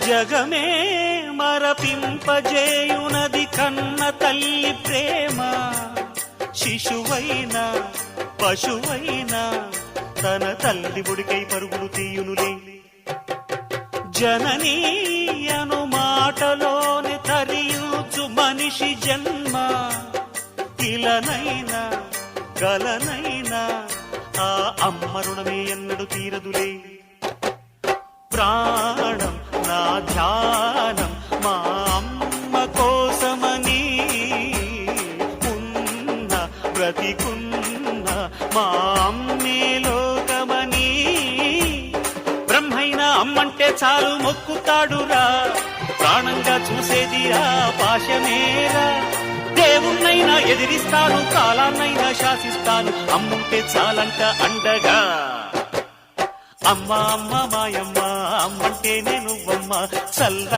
జగమే మరపింపజేయునది కన్న తల్లి ప్రేమ. శిశువైనా పశువైనా తన తల్లి ఒడికై పరుగులు తీయునులే. జననీ అను మాటలోని తరియుచు మనిషి జన్మ. ఇలనైనా గలనైనా ఆ అమ్మ రుణమే ఎన్నడు తీరదులే. ప్రాణం నా ధ్యానం మా అమ్మ కోసమని, ఉన్న బ్రతికున్న మా అమ్మే లోకమని. బ్రహ్మైనా అమ్మంటే చాలు మొక్కుతాడురా, ప్రాణంగా చూసేది ఆ పాశమేరా. దేవుణ్ణైనా ఎదిరిస్తాను, కాలాన్నైనా శాసిస్తాను, అమ్ముంటే చాలంట అండగా. అమ్మ అమ్మ మాయమ్మ అమ్మంటే నేను అమ్మ చల్ల